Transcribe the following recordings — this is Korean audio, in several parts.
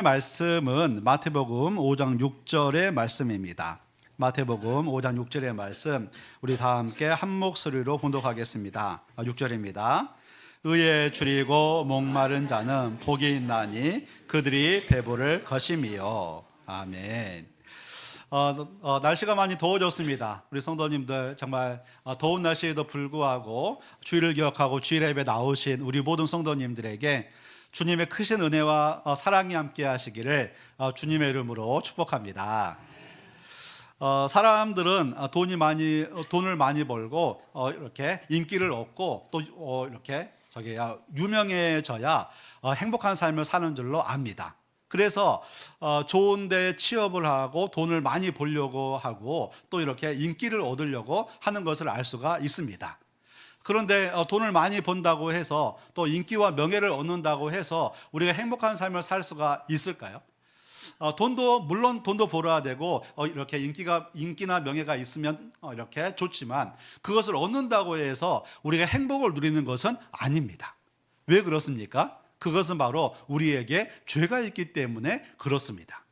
말씀은 마태복음 5장 6절의 말씀입니다. 마태복음 5장 6절의 말씀, 우리 다 함께 한 목소리로 봉독하겠습니다. 6절입니다. 의에 줄이고 목마른 자는 복이 있나니 그들이 배부를 것임이요. 아멘. 날씨가 많이 더워졌습니다. 우리 성도님들 정말 더운 날씨에도 불구하고 주일을 기억하고 주일 예배 나오신 우리 모든 성도님들에게 주님의 크신 은혜와 사랑이 함께 하시기를 주님의 이름으로 축복합니다. 사람들은 돈을 많이 벌고 이렇게 인기를 얻고 또 이렇게 유명해져야 행복한 삶을 사는 줄로 압니다. 그래서 좋은 데 취업을 하고 돈을 많이 벌려고 하고 또 이렇게 인기를 얻으려고 하는 것을 알 수가 있습니다. 그런데 돈을 많이 번다고 해서 또 인기와 명예를 얻는다고 해서 우리가 행복한 삶을 살 수가 있을까요? 물론 돈도 벌어야 되고 이렇게 인기나 명예가 있으면 이렇게 좋지만 그것을 얻는다고 해서 우리가 행복을 누리는 것은 아닙니다. 왜 그렇습니까? 그것은 바로 우리에게 죄가 있기 때문에 그렇습니다.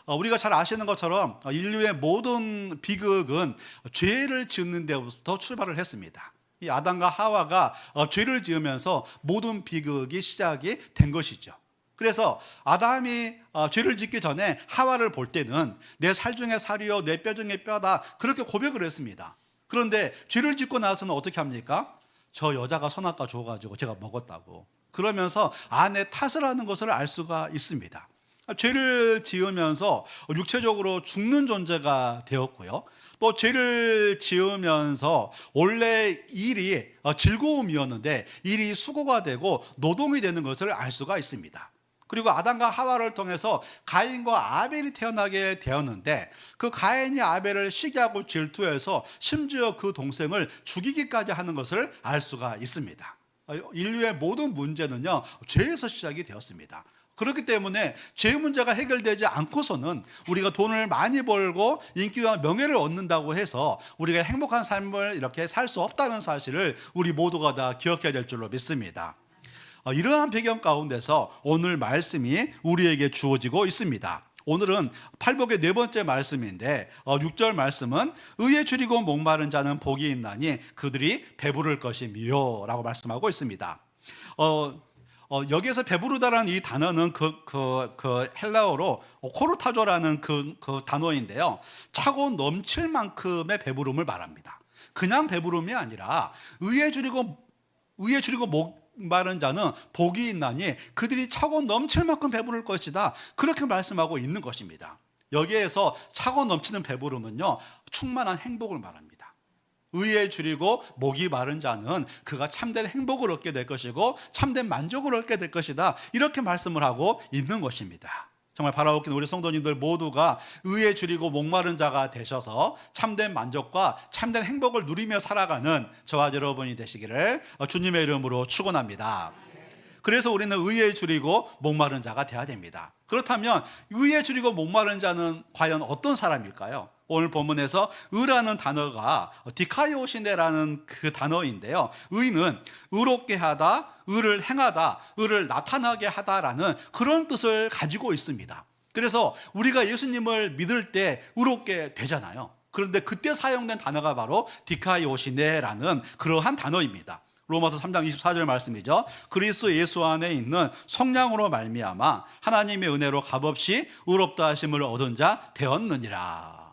우리가 잘 아시는 것처럼 인류의 모든 비극은 죄를 짓는 데부터 출발을 했습니다. 이 아담과 하와가 죄를 지으면서 모든 비극이 시작이 된 것이죠. 그래서 아담이 죄를 짓기 전에 하와를 볼 때는 내 살 중에 살이요 내 뼈 중에 뼈다 그렇게 고백을 했습니다. 그런데 죄를 짓고 나서는 어떻게 합니까? 저 여자가 선악과 줘가지고 제가 먹었다고 그러면서 아내 탓을 하는 것을 알 수가 있습니다. 죄를 지으면서 육체적으로 죽는 존재가 되었고요. 또 죄를 지으면서 원래 일이 즐거움이었는데 일이 수고가 되고 노동이 되는 것을 알 수가 있습니다. 그리고 아담과 하와를 통해서 가인과 아벨이 태어나게 되었는데 그 가인이 아벨을 시기하고 질투해서 심지어 그 동생을 죽이기까지 하는 것을 알 수가 있습니다. 인류의 모든 문제는요 죄에서 시작이 되었습니다. 그렇기 때문에 죄 문제가 해결되지 않고서는 우리가 돈을 많이 벌고 인기와 명예를 얻는다고 해서 우리가 행복한 삶을 이렇게 살 수 없다는 사실을 우리 모두가 다 기억해야 될 줄로 믿습니다. 이러한 배경 가운데서 오늘 말씀이 우리에게 주어지고 있습니다. 오늘은 팔복의 네 번째 말씀인데 6절 말씀은 의에 줄이고 목마른 자는 복이 있나니 그들이 배부를 것이미요 라고 말씀하고 있습니다. 여기에서 배부르다라는 이 단어는 그 헬라어로 코르타조라는 그 단어인데요. 차고 넘칠 만큼의 배부름을 말합니다. 그냥 배부름이 아니라 의에 줄이고 목마른 자는 복이 있나니 그들이 차고 넘칠 만큼 배부를 것이다. 그렇게 말씀하고 있는 것입니다. 여기에서 차고 넘치는 배부름은요, 충만한 행복을 말합니다. 의에 줄이고 목이 마른 자는 그가 참된 행복을 얻게 될 것이고 참된 만족을 얻게 될 것이다. 이렇게 말씀을 하고 있는 것입니다. 정말 바라옵긴 우리 성도님들 모두가 의에 줄이고 목마른 자가 되셔서 참된 만족과 참된 행복을 누리며 살아가는 저와 여러분이 되시기를 주님의 이름으로 축원합니다. 그래서 우리는 의에 줄이고 목마른 자가 돼야 됩니다. 그렇다면 의에 줄이고 목마른 자는 과연 어떤 사람일까요? 오늘 본문에서 의라는 단어가 디카이오시네라는 그 단어인데요. 의는 의롭게 하다, 의를 행하다, 의를 나타나게 하다라는 그런 뜻을 가지고 있습니다. 그래서 우리가 예수님을 믿을 때 의롭게 되잖아요. 그런데 그때 사용된 단어가 바로 디카이오시네라는 그러한 단어입니다. 로마서 3장 24절 말씀이죠. 그리스도 예수 안에 있는 성령으로 말미암아 하나님의 은혜로 값없이 의롭다 하심을 얻은 자 되었느니라.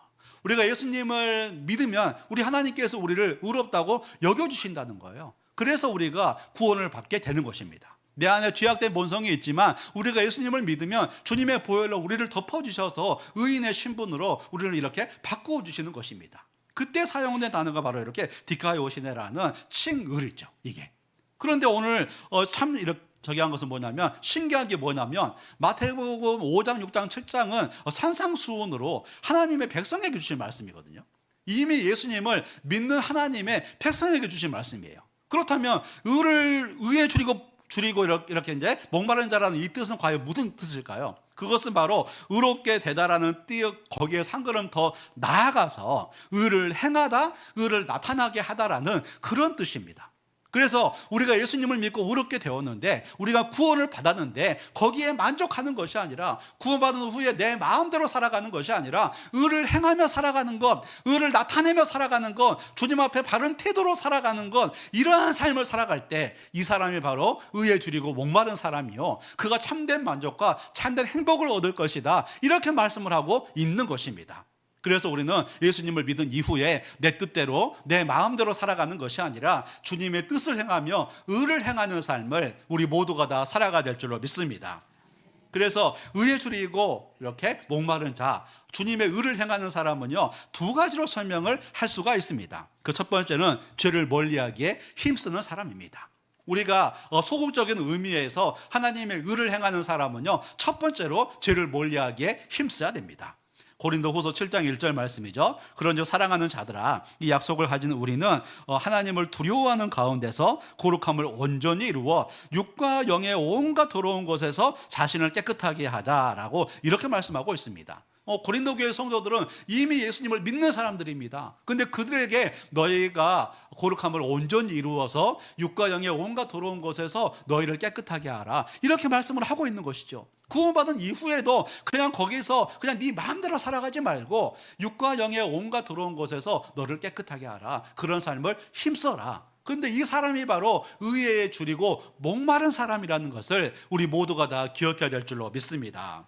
우리가 예수님을 믿으면 우리 하나님께서 우리를 의롭다고 여겨주신다는 거예요. 그래서 우리가 구원을 받게 되는 것입니다. 내 안에 죄악된 본성이 있지만 우리가 예수님을 믿으면 주님의 보혈로 우리를 덮어주셔서 의인의 신분으로 우리를 이렇게 바꾸어 주시는 것입니다. 그때 사용된 단어가 바로 이렇게 디카이오시네라는 칭의이죠. 이게. 그런데 오늘 참 이렇게 한 것은 뭐냐면 신기한 게 뭐냐면 마태복음 5장, 6장, 7장은 산상수훈으로 하나님의 백성에게 주신 말씀이거든요. 이미 예수님을 믿는 하나님의 백성에게 주신 말씀이에요. 그렇다면 의에 줄이고 이렇게 이제 목마른 자라는 이 뜻은 과연 무슨 뜻일까요? 그것은 바로 의롭게 되다라는 뜻 거기에 한 걸음 더 나아가서 의를 행하다, 의를 나타나게 하다라는 그런 뜻입니다. 그래서 우리가 예수님을 믿고 의롭게 되었는데, 우리가 구원을 받았는데 거기에 만족하는 것이 아니라, 구원받은 후에 내 마음대로 살아가는 것이 아니라 의를 행하며 살아가는 것, 의를 나타내며 살아가는 것, 주님 앞에 바른 태도로 살아가는 것, 이러한 삶을 살아갈 때 이 사람이 바로 의에 줄이고 목마른 사람이요, 그가 참된 만족과 참된 행복을 얻을 것이다, 이렇게 말씀을 하고 있는 것입니다. 그래서 우리는 예수님을 믿은 이후에 내 뜻대로 내 마음대로 살아가는 것이 아니라 주님의 뜻을 행하며 의를 행하는 삶을 우리 모두가 다 살아가야 될 줄로 믿습니다. 그래서 의에 줄이고 이렇게 목마른 자, 주님의 의를 행하는 사람은요, 두 가지로 설명을 할 수가 있습니다. 그 첫 번째는 죄를 멀리하기에 힘쓰는 사람입니다. 우리가 소극적인 의미에서 하나님의 의를 행하는 사람은요, 첫 번째로 죄를 멀리하기에 힘써야 됩니다. 고린도후서 7장 1절 말씀이죠. 그런즉 사랑하는 자들아, 이 약속을 가진 우리는 하나님을 두려워하는 가운데서 거룩함을 온전히 이루어 육과 영의 온갖 더러운 것에서 자신을 깨끗하게 하자라고 이렇게 말씀하고 있습니다. 고린도 교회 성도들은 이미 예수님을 믿는 사람들입니다. 근데 그들에게 너희가 거룩함을 온전히 이루어서 육과 영의 온갖 더러운 것에서 너희를 깨끗하게 하라, 이렇게 말씀을 하고 있는 것이죠. 구원받은 이후에도 그냥 거기서 그냥 네 마음대로 살아가지 말고 육과 영의 온갖 더러운 것에서 너를 깨끗하게 하라, 그런 삶을 힘써라. 그런데 이 사람이 바로 의에 줄이고 목마른 사람이라는 것을 우리 모두가 다 기억해야 될 줄로 믿습니다.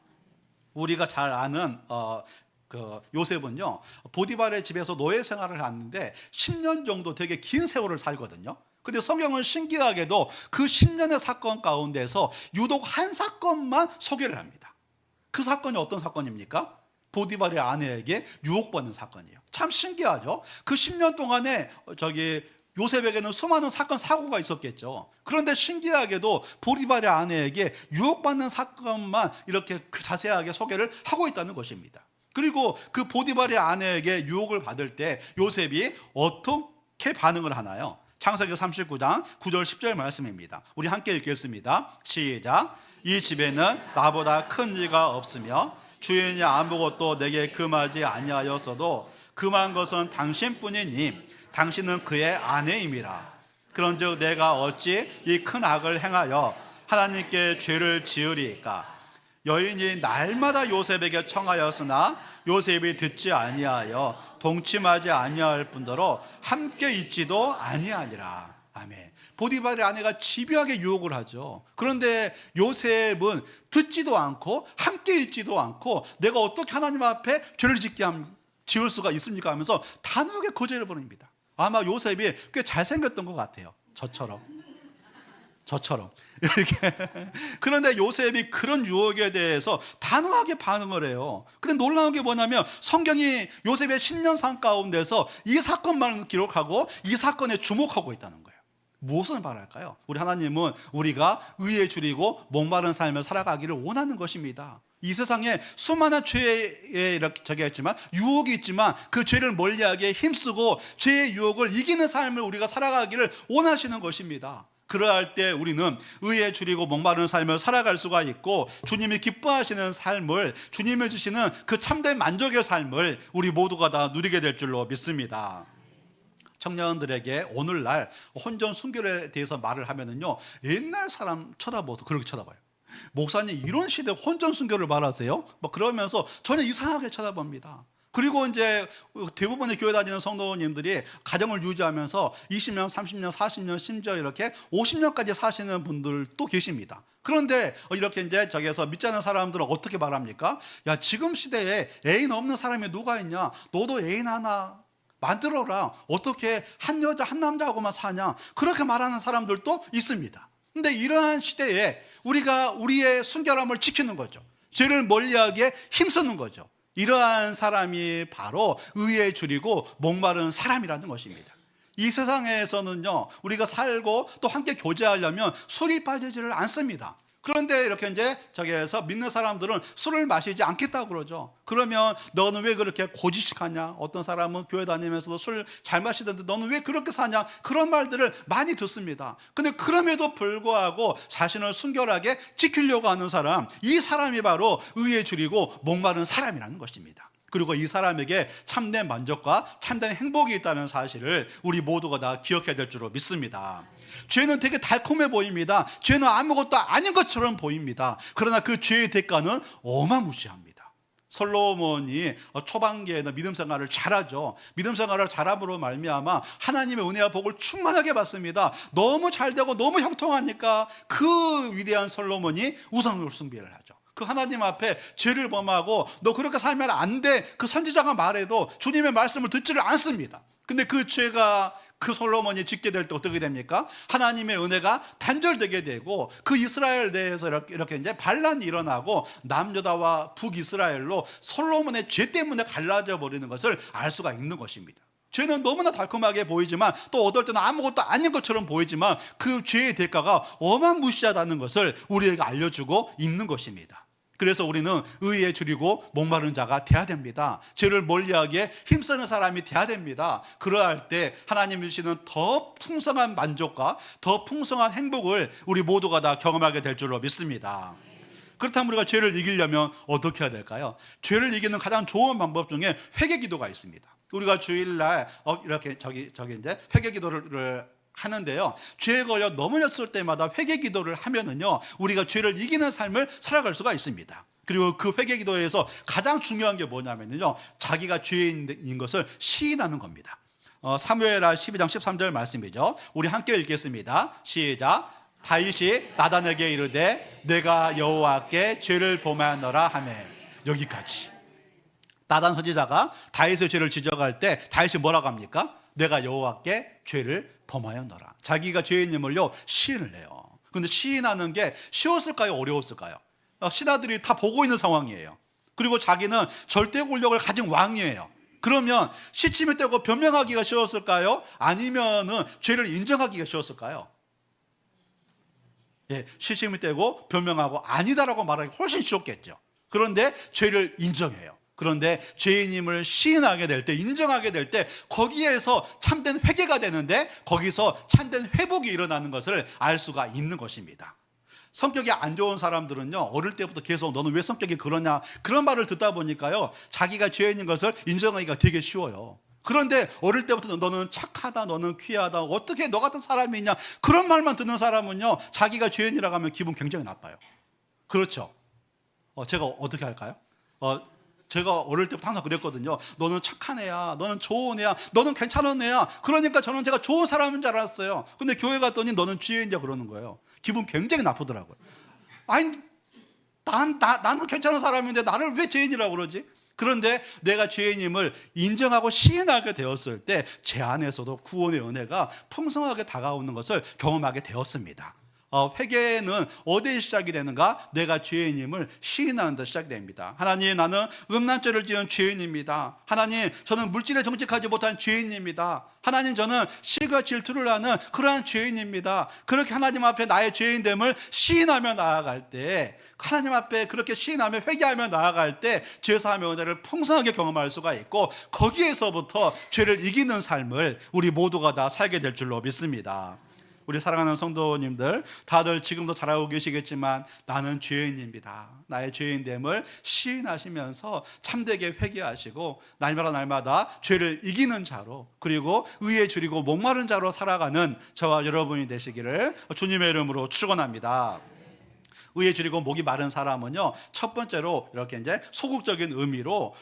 우리가 잘 아는 요셉은요, 보디발의 집에서 노예 생활을 하는데 10년 정도 되게 긴 세월을 살거든요. 근데 성경은 신기하게도 그 10년의 사건 가운데서 유독 한 사건만 소개를 합니다. 그 사건이 어떤 사건입니까? 보디발의 아내에게 유혹받는 사건이에요. 참 신기하죠? 그 10년 동안에 요셉에게는 수많은 사건, 사고가 있었겠죠. 그런데 신기하게도 보디발의 아내에게 유혹받는 사건만 이렇게 자세하게 소개를 하고 있다는 것입니다. 그리고 그 보디발의 아내에게 유혹을 받을 때 요셉이 어떻게 반응을 하나요? 창세기 39장 9절 10절 말씀입니다. 우리 함께 읽겠습니다. 시작. 이 집에는 나보다 큰 이가 없으며 주인이 아무것도 내게 금하지 아니하였어도 금한 것은 당신뿐이니 당신은 그의 아내임이라. 그런즉 내가 어찌 이 큰 악을 행하여 하나님께 죄를 지으리이까? 여인이 날마다 요셉에게 청하였으나 요셉이 듣지 아니하여 동침하지 아니할 뿐더러 함께 있지도 아니하니라. 아멘. 보디발의 아내가 집요하게 유혹을 하죠. 그런데 요셉은 듣지도 않고 함께 있지도 않고 내가 어떻게 하나님 앞에 죄를 지을 수가 있습니까 하면서 단호하게 거절을 벌입니다. 아마 요셉이 꽤 잘생겼던 것 같아요. 저처럼 이렇게. 그런데 요셉이 그런 유혹에 대해서 단호하게 반응을 해요. 근데 놀라운 게 뭐냐면 성경이 요셉의 10년 삶 가운데서 이 사건만 기록하고 이 사건에 주목하고 있다는 거예요. 무엇을 말할까요? 우리 하나님은 우리가 의에 줄이고 목마른 삶을 살아가기를 원하는 것입니다. 이 세상에 수많은 죄에 이렇게 했지만 유혹이 있지만 그 죄를 멀리하기에 힘쓰고 죄의 유혹을 이기는 삶을 우리가 살아가기를 원하시는 것입니다. 그러할 때 우리는 의에 줄이고 목마른 삶을 살아갈 수가 있고 주님이 기뻐하시는 삶을, 주님이 주시는 그 참된 만족의 삶을 우리 모두가 다 누리게 될 줄로 믿습니다. 청년들에게 오늘날 혼전 순결에 대해서 말을 하면은요, 옛날 사람 쳐다봐서 그렇게 쳐다봐요. 목사님 이런 시대에 혼전 순결을 말하세요? 그러면서 전혀 이상하게 쳐다봅니다. 그리고 이제 대부분의 교회 다니는 성도님들이 가정을 유지하면서 20년, 30년, 40년, 심지어 이렇게 50년까지 사시는 분들도 계십니다. 그런데 이렇게 이제 저기에서 믿지 않는 사람들은 어떻게 말합니까? 야, 지금 시대에 애인 없는 사람이 누가 있냐? 너도 애인 하나 만들어라. 어떻게 한 여자 한 남자하고만 사냐? 그렇게 말하는 사람들도 있습니다. 근데 이러한 시대에 우리가 우리의 순결함을 지키는 거죠. 죄를 멀리하기에 힘쓰는 거죠. 이러한 사람이 바로 의에 줄이고 목마른 사람이라는 것입니다. 이 세상에서는요, 우리가 살고 또 함께 교제하려면 술이 빠지지를 않습니다. 그런데 이렇게 이제 저기에서 믿는 사람들은 술을 마시지 않겠다고 그러죠. 그러면 너는 왜 그렇게 고지식하냐? 어떤 사람은 교회 다니면서도 술 잘 마시던데 너는 왜 그렇게 사냐? 그런 말들을 많이 듣습니다. 근데 그럼에도 불구하고 자신을 순결하게 지키려고 하는 사람, 이 사람이 바로 의에 줄이고 목마른 사람이라는 것입니다. 그리고 이 사람에게 참된 만족과 참된 행복이 있다는 사실을 우리 모두가 다 기억해야 될 줄로 믿습니다. 죄는 되게 달콤해 보입니다. 죄는 아무것도 아닌 것처럼 보입니다. 그러나 그 죄의 대가는 어마무시합니다. 솔로몬이 초반기에는 믿음 생활을 잘하죠. 믿음 생활을 잘함으로 말미암아 하나님의 은혜와 복을 충만하게 받습니다. 너무 잘되고 너무 형통하니까 그 위대한 솔로몬이 우상 숭배를 하죠. 그 하나님 앞에 죄를 범하고 너 그렇게 살면 안 돼, 그 선지자가 말해도 주님의 말씀을 듣지를 않습니다. 근데 그 죄가 그 솔로몬이 짓게 될 때 어떻게 됩니까? 하나님의 은혜가 단절되게 되고 그 이스라엘 내에서 이렇게 이제 반란이 일어나고 남유다와 북이스라엘로 솔로몬의 죄 때문에 갈라져 버리는 것을 알 수가 있는 것입니다. 죄는 너무나 달콤하게 보이지만 또 어떨 때는 아무것도 아닌 것처럼 보이지만 그 죄의 대가가 어마무시하다는 것을 우리에게 알려주고 있는 것입니다. 그래서 우리는 의에 줄이고 목마른 자가 돼야 됩니다. 죄를 멀리하기에 힘쓰는 사람이 돼야 됩니다. 그러할 때 하나님 주시는 더 풍성한 만족과 더 풍성한 행복을 우리 모두가 다 경험하게 될 줄로 믿습니다. 그렇다면 우리가 죄를 이기려면 어떻게 해야 될까요? 죄를 이기는 가장 좋은 방법 중에 회개 기도가 있습니다. 우리가 주일날 이렇게 이제 회개 기도를 하는데요, 죄에 걸려 넘어졌을 때마다 회개 기도를 하면은요, 우리가 죄를 이기는 삶을 살아갈 수가 있습니다. 그리고 그 회개 기도에서 가장 중요한 게 뭐냐면요, 자기가 죄인인 것을 시인하는 겁니다. 사무엘하 12장 13절 말씀이죠. 우리 함께 읽겠습니다. 시작. 다윗이 나단에게 이르되 내가 여호와께 죄를 범하노라 하매. 여기까지. 나단 선지자가 다윗의 죄를 지적할 때 다윗이 뭐라고 합니까? 내가 여호와께 죄를 범하였노라. 자기가 죄인임을요 시인을 해요. 그런데 시인하는 게 쉬웠을까요? 어려웠을까요? 신하들이 다 보고 있는 상황이에요. 그리고 자기는 절대 권력을 가진 왕이에요. 그러면 시침이 떼고 변명하기가 쉬웠을까요? 아니면은 죄를 인정하기가 쉬웠을까요? 예, 시침이 떼고 변명하고 아니다라고 말하기 훨씬 쉬웠겠죠. 그런데 죄를 인정해요. 그런데 죄인임을 시인하게 될 때, 인정하게 될 때 거기에서 참된 회개가 되는데 거기서 참된 회복이 일어나는 것을 알 수가 있는 것입니다. 성격이 안 좋은 사람들은요, 어릴 때부터 계속 너는 왜 성격이 그러냐 그런 말을 듣다 보니까요, 자기가 죄인인 것을 인정하기가 되게 쉬워요. 그런데 어릴 때부터 너는 착하다, 너는 귀하다, 어떻게 너 같은 사람이 있냐 그런 말만 듣는 사람은요, 자기가 죄인이라고 하면 기분 굉장히 나빠요. 그렇죠? 제가 어떻게 할까요? 제가 어릴 때부터 항상 그랬거든요. 너는 착한 애야, 너는 좋은 애야, 너는 괜찮은 애야. 그러니까 저는 제가 좋은 사람인 줄 알았어요. 근데 교회 갔더니 너는 죄인이야 그러는 거예요. 기분 굉장히 나쁘더라고요. 아니, 나는 괜찮은 사람인데 나를 왜 죄인이라고 그러지? 그런데 내가 죄인임을 인정하고 시인하게 되었을 때 제 안에서도 구원의 은혜가 풍성하게 다가오는 것을 경험하게 되었습니다. 회개는 어디에 시작이 되는가? 내가 죄인임을 시인하는 데 시작이 됩니다. 하나님, 나는 음란죄를 지은 죄인입니다. 하나님, 저는 물질에 정직하지 못한 죄인입니다. 하나님, 저는 실과 질투를 하는 그러한 죄인입니다. 그렇게 하나님 앞에 나의 죄인됨을 시인하며 나아갈 때, 하나님 앞에 그렇게 시인하며 회개하며 나아갈 때 죄사함의 은혜를 풍성하게 경험할 수가 있고, 거기에서부터 죄를 이기는 삶을 우리 모두가 다 살게 될 줄로 믿습니다. 우리 사랑하는 성도님들, 다들 지금도 잘하고 계시겠지만 나는 죄인입니다. 나의 죄인됨을 시인하시면서 참되게 회개하시고 날마다 죄를 이기는 자로, 그리고 의에 줄이고 목마른 자로 살아가는 저와 여러분이 되시기를 주님의 이름으로 축원합니다. 의에 줄이고 목이 마른 사람은요, 첫 번째로 이렇게 이제 소극적인 의미로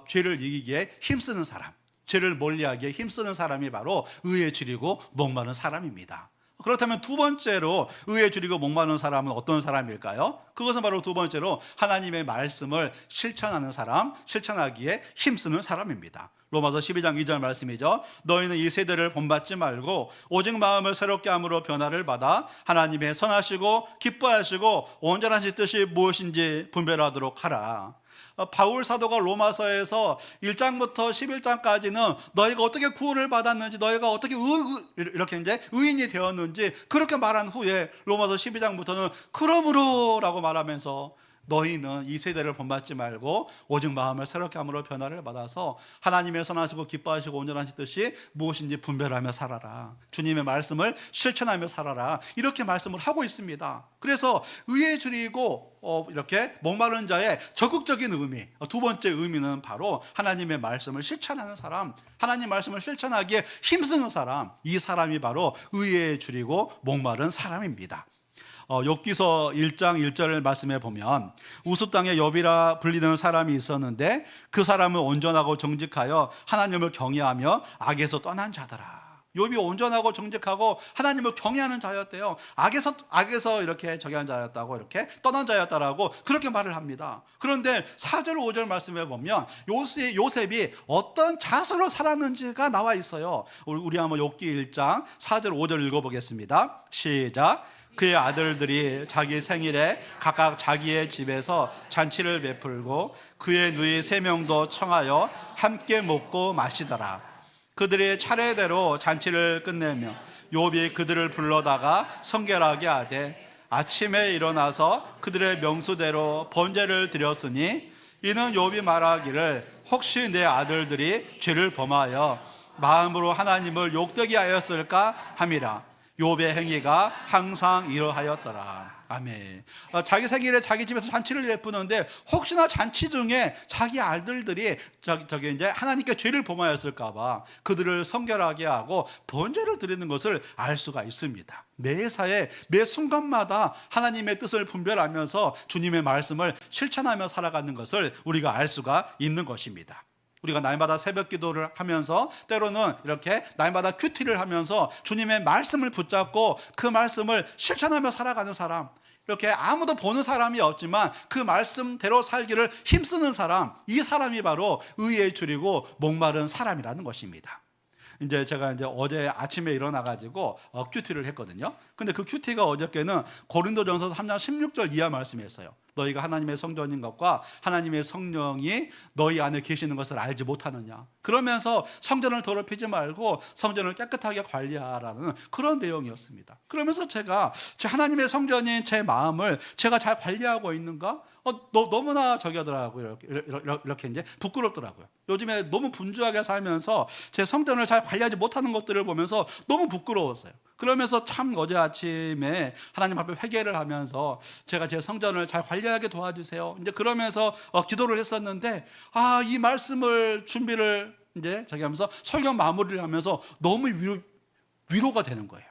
죄를 이기기에 힘쓰는 사람, 죄를 멀리하기에 힘쓰는 사람이 바로 의에 줄이고 목마른 사람입니다. 그렇다면 두 번째로 의에 줄이고 목마른 사람은 어떤 사람일까요? 그것은 바로 두 번째로 하나님의 말씀을 실천하는 사람, 실천하기에 힘쓰는 사람입니다. 로마서 12장 2절 말씀이죠. 너희는 이 세대를 본받지 말고 오직 마음을 새롭게 함으로 변화를 받아 하나님의 선하시고 기뻐하시고 온전하신 뜻이 무엇인지 분별하도록 하라. 바울 사도가 로마서에서 1장부터 11장까지는 너희가 어떻게 구원을 받았는지, 너희가 어떻게 이렇게 이제 의인이 되었는지 그렇게 말한 후에 로마서 12장부터는 그러므로라고 말하면서 너희는 이 세대를 본받지 말고 오직 마음을 새롭게 함으로 변화를 받아서 하나님의 선하시고 기뻐하시고 온전하신 뜻이 무엇인지 분별하며 살아라. 주님의 말씀을 실천하며 살아라. 이렇게 말씀을 하고 있습니다. 그래서 의에 줄이고 이렇게 목마른 자의 적극적인 의미, 두 번째 의미는 바로 하나님의 말씀을 실천하는 사람, 하나님 말씀을 실천하기에 힘쓰는 사람, 이 사람이 바로 의에 줄이고 목마른 사람입니다. 욥기서 1장 1절 말씀에 보면 우스 땅에 욥이라 불리는 사람이 있었는데 그 사람은 온전하고 정직하여 하나님을 경외하며 악에서 떠난 자더라. 욥이 온전하고 정직하고 하나님을 경외하는 자였대요. 악에서 이렇게 저기한 자였다고, 이렇게 떠난 자였다라고 그렇게 말을 합니다. 그런데 4절 5절 말씀에 보면 요셉이 어떤 자세로 살았는지가 나와 있어요. 우리 한번 욥기 1장 4절 5절 읽어보겠습니다. 시작. 그의 아들들이 자기 생일에 각각 자기의 집에서 잔치를 베풀고 그의 누이 3명도 청하여 함께 먹고 마시더라. 그들의 차례대로 잔치를 끝내며 욥이 그들을 불러다가 성결하게 하되 아침에 일어나서 그들의 명수대로 번제를 드렸으니 이는 욥이 말하기를 혹시 내 아들들이 죄를 범하여 마음으로 하나님을 욕되게 하였을까 함이라. 욥의 행위가 항상 이러하였더라. 아멘. 자기 생일에 자기 집에서 잔치를 베푸는데 혹시나 잔치 중에 자기 아들들이 저기 이제 하나님께 죄를 범하였을까봐 그들을 성결하게 하고 번제를 드리는 것을 알 수가 있습니다. 매사에 매 순간마다 하나님의 뜻을 분별하면서 주님의 말씀을 실천하며 살아가는 것을 우리가 알 수가 있는 것입니다. 우리가 날마다 새벽 기도를 하면서 때로는 이렇게 날마다 큐티를 하면서 주님의 말씀을 붙잡고 그 말씀을 실천하며 살아가는 사람, 이렇게 아무도 보는 사람이 없지만 그 말씀대로 살기를 힘쓰는 사람, 이 사람이 바로 의에 줄이고 목마른 사람이라는 것입니다. 이제 제가 어제 아침에 일어나가지고 큐티를 했거든요. 근데 그 큐티가 어저께는 고린도전서 3장 16절 이하 말씀이었어요. 너희가 하나님의 성전인 것과 하나님의 성령이 너희 안에 계시는 것을 알지 못하느냐. 그러면서 성전을 더럽히지 말고 성전을 깨끗하게 관리하라는 그런 내용이었습니다. 그러면서 제가 하나님의 성전인 제 마음을 제가 잘 관리하고 있는가? 너무나 저기 하더라고요. 이렇게 이제 부끄럽더라고요. 요즘에 너무 분주하게 살면서 제 성전을 잘 관리하지 못하는 것들을 보면서 너무 부끄러웠어요. 그러면서 참 어제 아침에 하나님 앞에 회개를 하면서 제가 제 성전을 잘 관리하게 도와주세요. 이제 그러면서 기도를 했었는데 이 말씀을 준비를 이제 저기 하면서 설교 마무리를 하면서 너무 위로가 되는 거예요.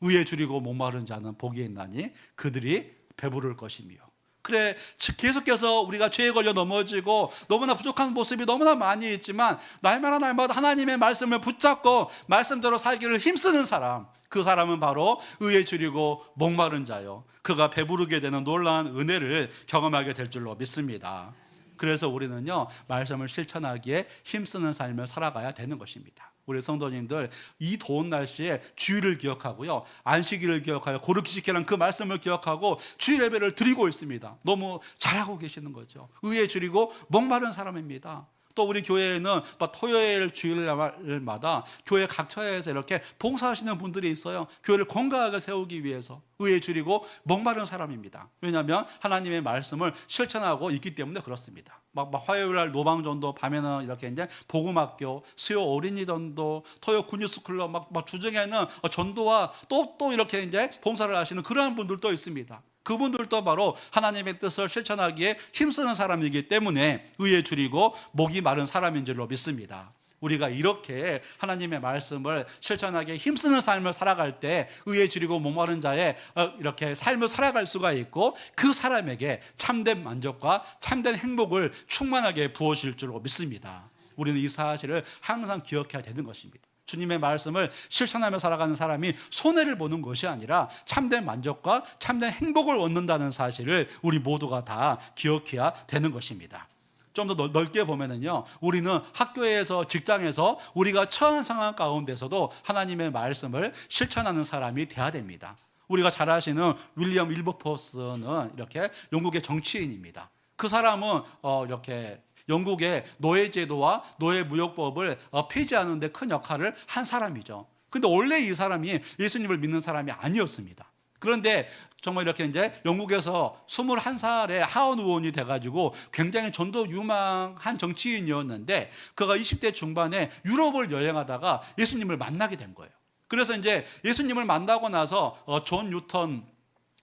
의에 줄이고 목마른 자는 복이 있나니 그들이 배부를 것이며. 그래, 계속해서 우리가 죄에 걸려 넘어지고 너무나 부족한 모습이 너무나 많이 있지만 날마다 하나님의 말씀을 붙잡고 말씀대로 살기를 힘쓰는 사람, 그 사람은 바로 의에 줄이고 목마른 자요, 그가 배부르게 되는 놀라운 은혜를 경험하게 될 줄로 믿습니다. 그래서 우리는요, 말씀을 실천하기에 힘쓰는 삶을 살아가야 되는 것입니다. 우리 성도님들, 이 더운 날씨에 주일을 기억하고요, 안식일을 기억하여 고르키 지키라는 그 말씀을 기억하고 주일 예배를 드리고 있습니다. 너무 잘하고 계시는 거죠. 의에 줄이고 목마른 사람입니다. 또 우리 교회에는 토요일 주일마다 교회 각처에서 이렇게 봉사하시는 분들이 있어요. 교회를 건강하게 세우기 위해서 의에 줄이고 목마른 사람입니다. 왜냐하면 하나님의 말씀을 실천하고 있기 때문에 그렇습니다. 화요일 날 노방전도, 밤에는 이렇게 이제 복음학교, 수요 어린이전도, 토요 군유스쿨러, 주중에는 전도와 또 이렇게 이제 봉사를 하시는 그러한 분들도 있습니다. 그분들도 바로 하나님의 뜻을 실천하기에 힘쓰는 사람이기 때문에 의에 줄이고 목이 마른 사람인 줄로 믿습니다. 우리가 이렇게 하나님의 말씀을 실천하기에 힘쓰는 삶을 살아갈 때 의에 줄이고 목마른 자의 이렇게 삶을 살아갈 수가 있고 그 사람에게 참된 만족과 참된 행복을 충만하게 부어줄 줄로 믿습니다. 우리는 이 사실을 항상 기억해야 되는 것입니다. 주님의 말씀을 실천하며 살아가는 사람이 손해를 보는 것이 아니라 참된 만족과 참된 행복을 얻는다는 사실을 우리 모두가 다 기억해야 되는 것입니다. 좀 더 넓게 보면은요, 우리는 학교에서, 직장에서 우리가 처한 상황 가운데서도 하나님의 말씀을 실천하는 사람이 돼야 됩니다. 우리가 잘 아시는 윌리엄 윌버포스는 이렇게 영국의 정치인입니다. 그 사람은 이렇게 영국의 노예제도와 노예무역법을 폐지하는 데 큰 역할을 한 사람이죠. 근데 원래 이 사람이 예수님을 믿는 사람이 아니었습니다. 그런데 정말 이렇게 이제 영국에서 21살에 하원 의원이 돼가지고 굉장히 전도 유망한 정치인이었는데 그가 20대 중반에 유럽을 여행하다가 예수님을 만나게 된 거예요. 그래서 이제 예수님을 만나고 나서 존 뉴턴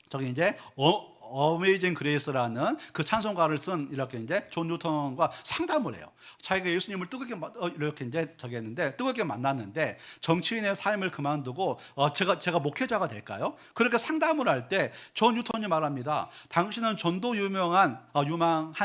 저기 이제 어메이징 그레이스라는 그 찬송가를 쓴 이렇게 이제 존 뉴턴과 상담을 해요. 자기가 예수님을 뜨겁게 이렇게 이제 저기 했는데 뜨겁게 만났는데 정치인의 삶을 그만두고 제가 목회자가 될까요? 그렇게 상담을 할 때 존 뉴턴이 말합니다. 당신은 전도 유망한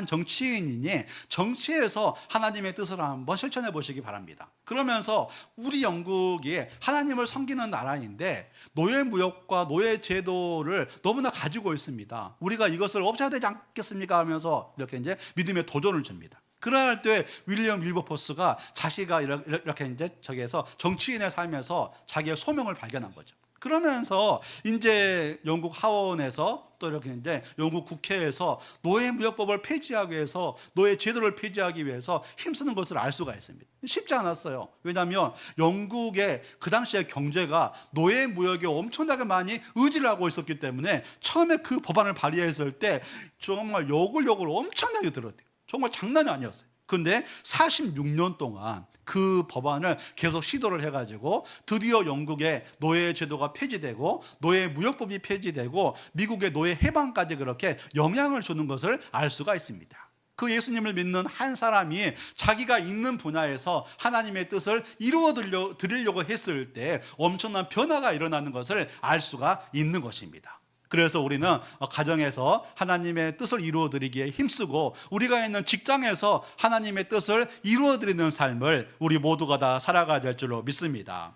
정치인이니 정치에서 하나님의 뜻을 한번 실천해 보시기 바랍니다. 그러면서 우리 영국이 하나님을 섬기는 나라인데 노예무역과 노예제도를 너무나 가지고 있습니다. 우리가 이것을 없애야 되지 않겠습니까? 하면서 이렇게 이제 믿음의 도전을 줍니다. 그럴 때 윌리엄 윌버포스가 자기가 이렇게 이제 저기에서 정치인의 삶에서 자기의 소명을 발견한 거죠. 그러면서 이제 영국 하원에서 또 이렇게 이제 영국 국회에서 노예무역법을 폐지하기 위해서 노예제도를 폐지하기 위해서 힘쓰는 것을 알 수가 있습니다. 쉽지 않았어요. 왜냐하면 영국의 그 당시의 경제가 노예무역에 엄청나게 많이 의지를 하고 있었기 때문에 처음에 그 법안을 발의했을 때 정말 욕을 엄청나게 들었대요. 정말 장난이 아니었어요. 그런데 46년 동안 그 법안을 계속 시도를 해가지고 드디어 영국의 노예 제도가 폐지되고 노예 무역법이 폐지되고 미국의 노예 해방까지 그렇게 영향을 주는 것을 알 수가 있습니다. 그 예수님을 믿는 한 사람이 자기가 있는 분야에서 하나님의 뜻을 이루어 드리려고 했을 때 엄청난 변화가 일어나는 것을 알 수가 있는 것입니다. 그래서 우리는 가정에서 하나님의 뜻을 이루어드리기에 힘쓰고 우리가 있는 직장에서 하나님의 뜻을 이루어드리는 삶을 우리 모두가 다 살아가야 될 줄로 믿습니다.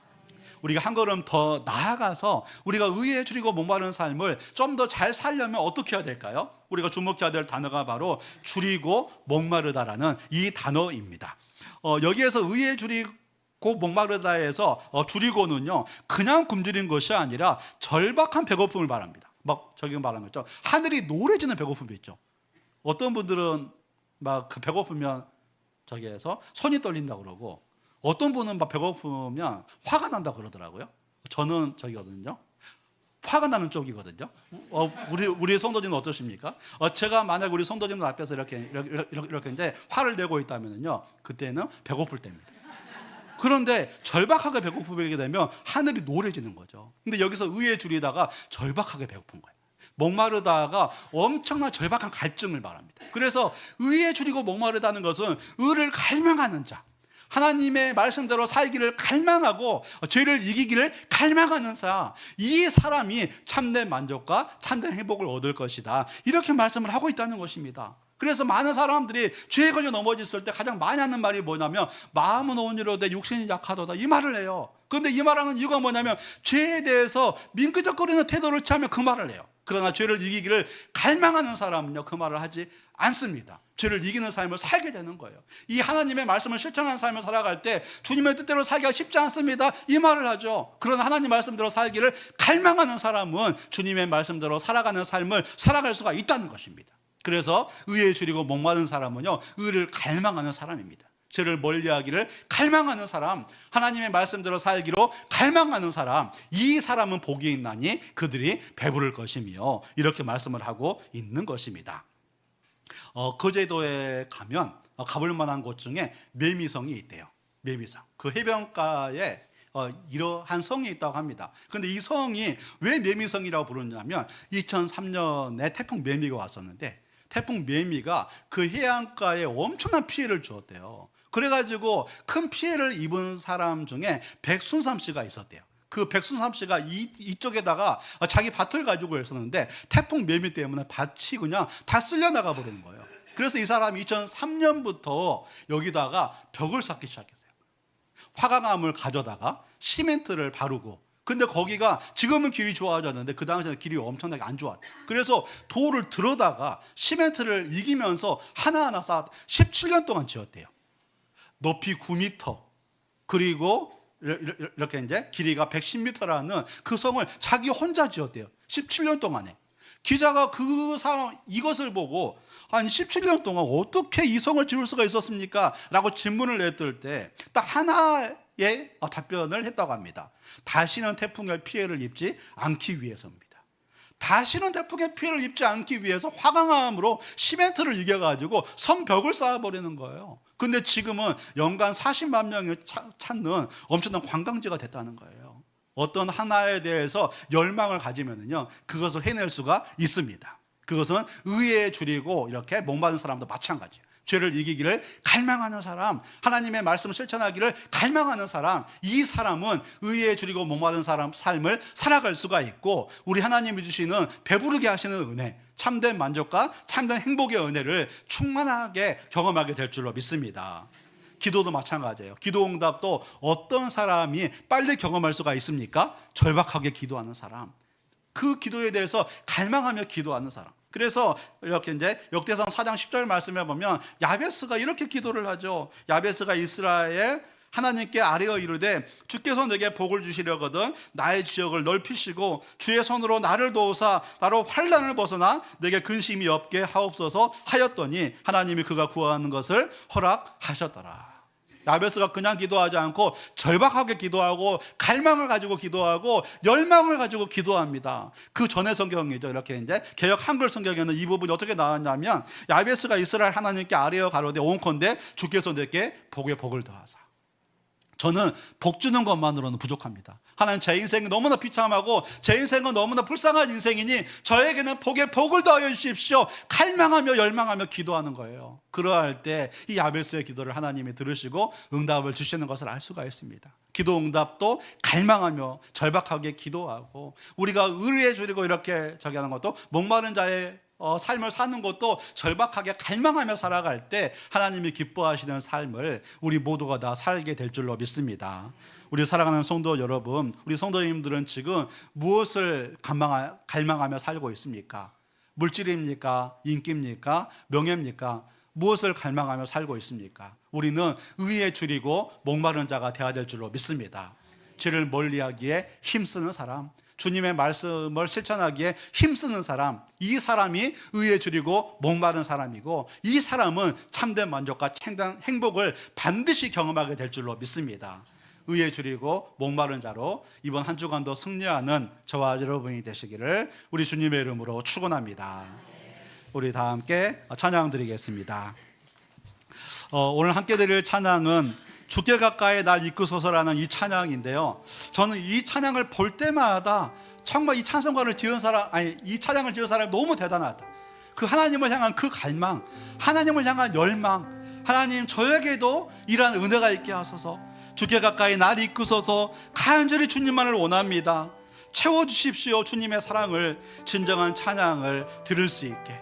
우리가 한 걸음 더 나아가서 우리가 의에 줄이고 목마른 삶을 좀 더 잘 살려면 어떻게 해야 될까요? 우리가 주목해야 될 단어가 바로 줄이고 목마르다라는 이 단어입니다. 여기에서 의에 줄이고 목마르다에서 줄이고는요 그냥 굶주린 것이 아니라 절박한 배고픔을 말합니다. 막 저기 말하는 거죠. 하늘이 노래지는 배고픔이 있죠. 어떤 분들은 막 그 배고프면 저기에서 손이 떨린다 그러고 어떤 분은 막 배고프면 화가 난다 그러더라고요. 저는 저기거든요. 화가 나는 쪽이거든요. 우리 성도님은 어떠십니까? 제가 만약 우리 성도님들 앞에서 이렇게 이제 화를 내고 있다면요, 그때는 배고플 때입니다. 그런데 절박하게 배고프게 되면 하늘이 노래지는 거죠. 근데 여기서 의에 줄이다가 절박하게 배고픈 거예요. 목마르다가 엄청난 절박한 갈증을 말합니다. 그래서 의에 줄이고 목마르다는 것은 의를 갈망하는 자, 하나님의 말씀대로 살기를 갈망하고 죄를 이기기를 갈망하는 자, 이 사람이 참된 만족과 참된 행복을 얻을 것이다, 이렇게 말씀을 하고 있다는 것입니다. 그래서 많은 사람들이 죄에 걸려 넘어졌을 때 가장 많이 하는 말이 뭐냐면 마음은 온유로되 육신이 약하도다, 이 말을 해요. 그런데 이 말하는 이유가 뭐냐면 죄에 대해서 민끄적거리는 태도를 취하면 그 말을 해요. 그러나 죄를 이기기를 갈망하는 사람은요 그 말을 하지 않습니다. 죄를 이기는 삶을 살게 되는 거예요. 이 하나님의 말씀을 실천하는 삶을 살아갈 때 주님의 뜻대로 살기가 쉽지 않습니다, 이 말을 하죠. 그러나 하나님 말씀대로 살기를 갈망하는 사람은 주님의 말씀대로 살아가는 삶을 살아갈 수가 있다는 것입니다. 그래서 의에 줄이고 목마른 사람은요 의를 갈망하는 사람입니다. 죄를 멀리하기를 갈망하는 사람, 하나님의 말씀대로 살기로 갈망하는 사람, 이 사람은 복이 있나니 그들이 배부를 것이며, 이렇게 말씀을 하고 있는 것입니다. 거제도에 가면 가볼 만한 곳 중에 매미성이 있대요. 매미성. 그 해변가에 이러한 성이 있다고 합니다. 그런데 이 성이 왜 매미성이라고 부르냐면 2003년에 태풍 매미가 왔었는데 태풍 매미가 그 해안가에 엄청난 피해를 주었대요. 그래가지고 큰 피해를 입은 사람 중에 백순삼 씨가 있었대요. 그 백순삼 씨가 이쪽에다가 자기 밭을 가지고 있었는데 태풍 매미 때문에 밭이 그냥 다 쓸려나가 버리는 거예요. 그래서 이 사람이 2003년부터 여기다가 벽을 쌓기 시작했어요. 화강암을 가져다가 시멘트를 바르고, 근데 거기가 지금은 길이 좋아졌는데 그 당시에는 길이 엄청나게 안 좋았대요. 그래서 돌을 들어다가 시멘트를 이기면서 하나하나 쌓아 17년 동안 지었대요. 높이 9m, 그리고 이렇게 이제 길이가 110m라는 그 성을 자기 혼자 지었대요. 17년 동안에. 기자가 그 사람 이것을 보고 한 17년 동안 어떻게 이 성을 지을 수가 있었습니까? 라고 질문을 했을 때 딱 하나의 답변을 했다고 합니다. 다시는 태풍의 피해를 입지 않기 위해서입니다. 다시는 태풍의 피해를 입지 않기 위해서 화강암으로 시멘트를 이겨가지고 성벽을 쌓아버리는 거예요. 근데 지금은 연간 40만 명이 찾는 엄청난 관광지가 됐다는 거예요. 어떤 하나에 대해서 열망을 가지면은요, 그것을 해낼 수가 있습니다. 그것은 의에 줄이고 이렇게 목마른 사람도 마찬가지예요. 죄를 이기기를 갈망하는 사람, 하나님의 말씀을 실천하기를 갈망하는 사람, 이 사람은 의에 줄이고 목마른 사람 삶을 살아갈 수가 있고, 우리 하나님이 주시는 배부르게 하시는 은혜, 참된 만족과 참된 행복의 은혜를 충만하게 경험하게 될 줄로 믿습니다. 기도도 마찬가지예요. 기도 응답도 어떤 사람이 빨리 경험할 수가 있습니까? 절박하게 기도하는 사람, 그 기도에 대해서 갈망하며 기도하는 사람. 그래서 이렇게 이제 역대상 4장 10절 말씀에 보면 야베스가 이렇게 기도를 하죠. 야베스가 이스라엘 하나님께 아뢰어 이르되 주께서 내게 복을 주시려거든 나의 지역을 넓히시고 주의 손으로 나를 도우사 나로 환난을 벗어나 내게 근심이 없게 하옵소서 하였더니 하나님이 그가 구하는 것을 허락하셨더라. 야베스가 그냥 기도하지 않고 절박하게 기도하고 갈망을 가지고 기도하고 열망을 가지고 기도합니다. 그 전의 성경이죠. 이렇게 이제 개역 한글 성경에는 이 부분이 어떻게 나왔냐면 야베스가 이스라엘 하나님께 아뢰어 가로되 온컨대 주께서 내게 복에 복을 더하사. 저는 복 주는 것만으로는 부족합니다. 하나님, 제 인생이 너무나 비참하고 제 인생은 너무나 불쌍한 인생이니 저에게는 복에 복을 더하여 주십시오. 갈망하며 열망하며 기도하는 거예요. 그러할 때 이 야베스의 기도를 하나님이 들으시고 응답을 주시는 것을 알 수가 있습니다. 기도 응답도 갈망하며 절박하게 기도하고, 우리가 의에 줄이고 이렇게 저기 하는 것도, 목마른 자의 삶을 사는 것도 절박하게 갈망하며 살아갈 때 하나님이 기뻐하시는 삶을 우리 모두가 다 살게 될 줄로 믿습니다. 우리 사랑하는 성도 여러분, 우리 성도님들은 지금 무엇을 갈망하며 살고 있습니까? 물질입니까? 인기입니까? 명예입니까? 무엇을 갈망하며 살고 있습니까? 우리는 의에 줄이고 목마른 자가 되어야 될 줄로 믿습니다. 죄를 멀리하기에 힘쓰는 사람, 주님의 말씀을 실천하기에 힘쓰는 사람, 이 사람이 의에 줄이고 목마른 사람이고, 이 사람은 참된 만족과 참된 행복을 반드시 경험하게 될 줄로 믿습니다. 의에 줄이고 목마른 자로 이번 한 주간도 승리하는 저와 여러분이 되시기를 우리 주님의 이름으로 축원합니다. 우리 다 함께 찬양 드리겠습니다. 오늘 함께 드릴 찬양은 주께 가까이 날 이끄소서라는 이 찬양인데요, 저는 이 찬양을 볼 때마다 정말 이 찬송가를 지은 사람, 이 찬양을 지은 사람이 너무 대단하다. 그 하나님을 향한 그 갈망, 하나님을 향한 열망, 하나님 저에게도 이러한 은혜가 있게 하소서, 주께 가까이 날 이끄소서, 간절히 주님만을 원합니다. 채워주십시오. 주님의 사랑을, 진정한 찬양을 들을 수 있게.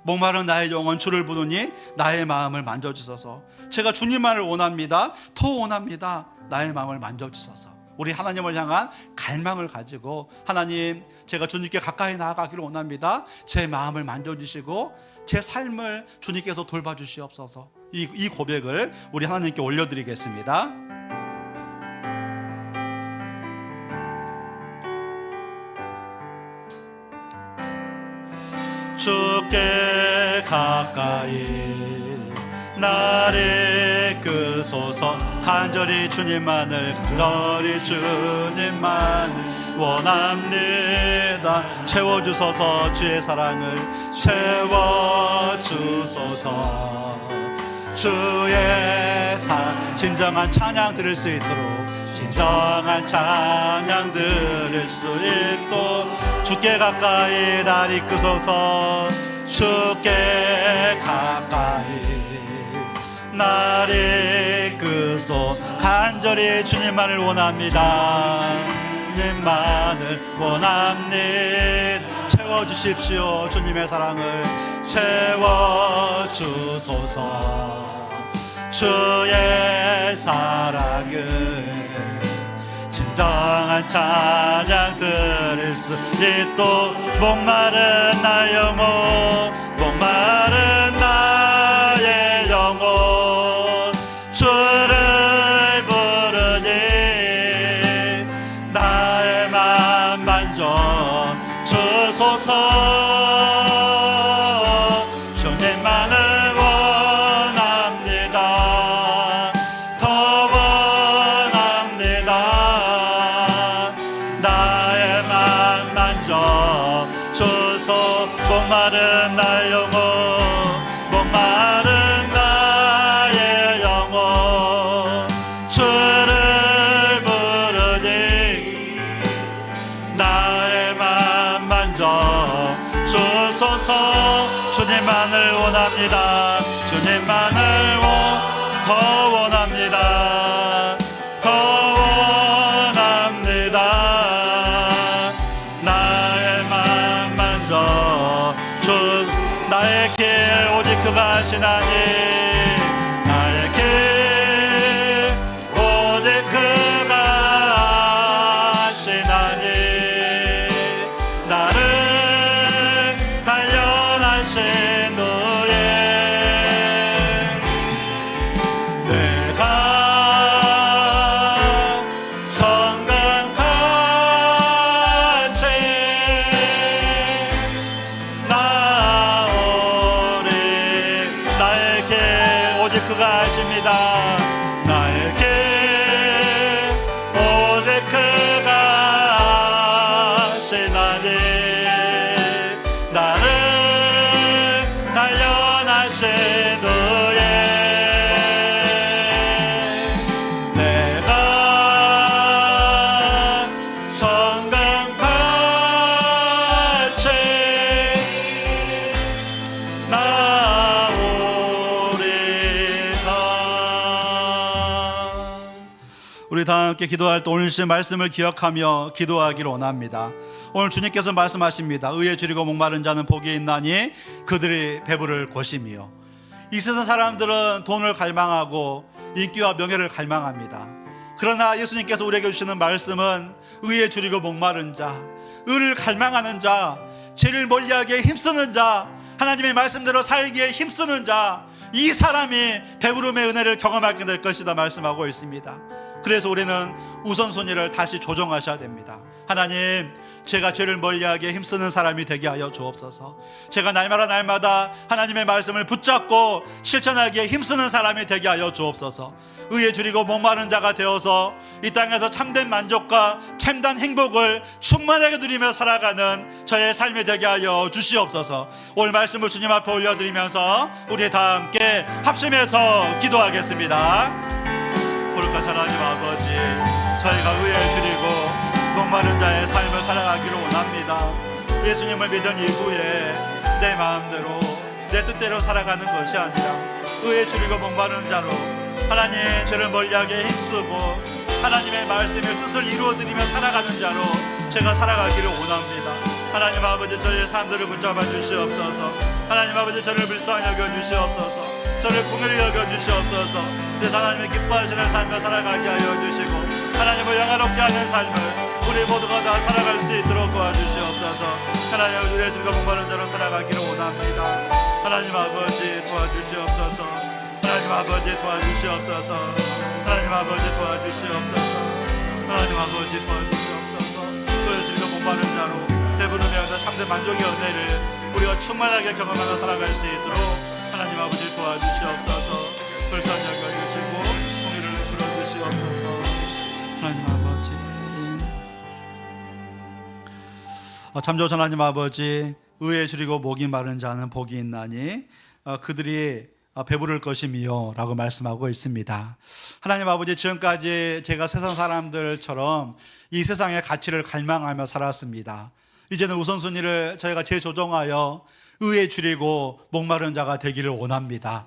목마른 나의 영혼 주를 부르니 나의 마음을 만져주소서. 제가 주님만을 원합니다. 더 원합니다. 나의 마음을 만져주소서. 우리 하나님을 향한 갈망을 가지고, 하나님, 제가 주님께 가까이 나아가기를 원합니다. 제 마음을 만져주시고 제 삶을 주님께서 돌봐주시옵소서. 이 고백을 우리 하나님께 올려드리겠습니다. 주께 가까이 나를 이끄소서. 간절히 주님만을, 간절히 주님만을 원합니다. 채워주소서. 주의 사랑을 채워주소서. 주의 사랑, 진정한 찬양 들을 수 있도록, 진정한 찬양 들을 수 있도록 주께 가까이 날 이끄소서. 주께 가까이 날 이끄소. 간절히 주님만을 원합니다. 주님만을 원합니다. 채워주십시오. 주님의 사랑을 채워주소서. 주의 사랑을 진정한 찬양 들을 수 있도록, 목마른 나의 영혼, 목마른 나의 영혼 주를 부르니 나의 맘 만져 주소서. 주님만을 원합니다. 더 원합니다. 나의 맘 만져 주님만을 원합니다. 주님만을 더 원합니다. 더 원합니다. 나의 맘 만져 주 나의 길 오직 그가 하시나니 나의 길 오직 그가 하시나니 나를 단련하신 후에 내가 성금같이 나오리 나의 길 오직 그가 하십니다. 나의 길 오직 그가 하시나니 나를 단련하신 후에 내가 성금같이 나오리다. 우리 다 함께 기도할 때 오늘 주신 말씀을 기억하며 기도하기를 원합니다. 오늘 주님께서 말씀하십니다. 의에 줄이고 목마른 자는 복이 있나니 그들이 배부를 것이며. 이 세상 사람들은 돈을 갈망하고 인기와 명예를 갈망합니다. 그러나 예수님께서 우리에게 주시는 말씀은 의에 줄이고 목마른 자, 의를 갈망하는 자, 죄를 멀리하기에 힘쓰는 자, 하나님의 말씀대로 살기에 힘쓰는 자, 이 사람이 배부름의 은혜를 경험하게 될 것이다 말씀하고 있습니다. 그래서 우리는 우선순위를 다시 조정하셔야 됩니다. 하나님, 제가 죄를 멀리하기에 힘쓰는 사람이 되게 하여 주옵소서. 제가 날마다 하나님의 말씀을 붙잡고 실천하기에 힘쓰는 사람이 되게 하여 주옵소서. 의에 줄이고 목마른 자가 되어서 이 땅에서 참된 만족과 참된 행복을 충만하게 누리며 살아가는 저의 삶이 되게 하여 주시옵소서. 오늘 말씀을 주님 앞에 올려드리면서 우리 다 함께 합심해서 기도하겠습니다. 거룩하신 하나님 아버지, 저희가 의에 줄이고 목마른 자의 삶을 살아가기를 원합니다. 예수님을 믿은 이후에 내 마음대로 내 뜻대로 살아가는 것이 아니라 의에 줄이고 목마른 자로 하나님 죄를 멀리하게 힘쓰고 하나님의 말씀의 뜻을 이루어드리며 살아가는 자로 제가 살아가기를 원합니다. 하나님 아버지, 저의 삶들을 붙잡아 주시옵소서. 하나님 아버지, 저를 불쌍히 여겨주시옵소서. 저를 공의를 여겨주시옵소서. 그래서 하나님의 기뻐하시는 삶을 살아가게 하여 주시고 하나님을 영화롭게 하는 삶을 우리 모두가 다 살아갈 수 있도록 도와주시옵소서. 하나님 아버지, 의에 줄이고 목마른 자로 살아가기를 원합니다. 하나님 아버지 도와주시옵소서. 하나님 아버지 도와주시옵소서. 하나님 아버지 도와주시옵소서. 하나님 아버지 도와주시옵소서. 의에 줄이고 목마른 자로 배부르며 참된 만족의 은혜를 우리가 충만하게 경험하며 살아갈 수 있도록 하나님 아버지 도와주시옵소서. 불쌍히 여겨주시고 공의를 풀어주시옵소서. 하나님 아버지, 참 좋으신 하나님 아버지, 의에 줄이고 목이 마른 자는 복이 있나니 그들이 배부를 것이며 라고 말씀하고 있습니다. 하나님 아버지, 지금까지 제가 세상 사람들처럼 이 세상의 가치를 갈망하며 살았습니다. 이제는 우선순위를 저희가 재조정하여 의에 줄이고 목마른 자가 되기를 원합니다.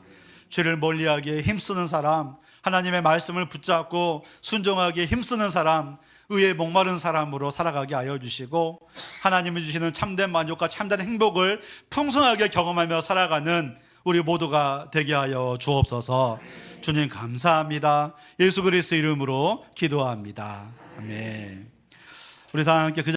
죄를 멀리하기에 힘쓰는 사람, 하나님의 말씀을 붙잡고 순종하기에 힘쓰는 사람, 의에 목마른 사람으로 살아가게 하여 주시고 하나님이 주시는 참된 만족과 참된 행복을 풍성하게 경험하며 살아가는 우리 모두가 되게 하여 주옵소서. 주님 감사합니다. 예수 그리스도 이름으로 기도합니다. 아멘. 우리 다 함께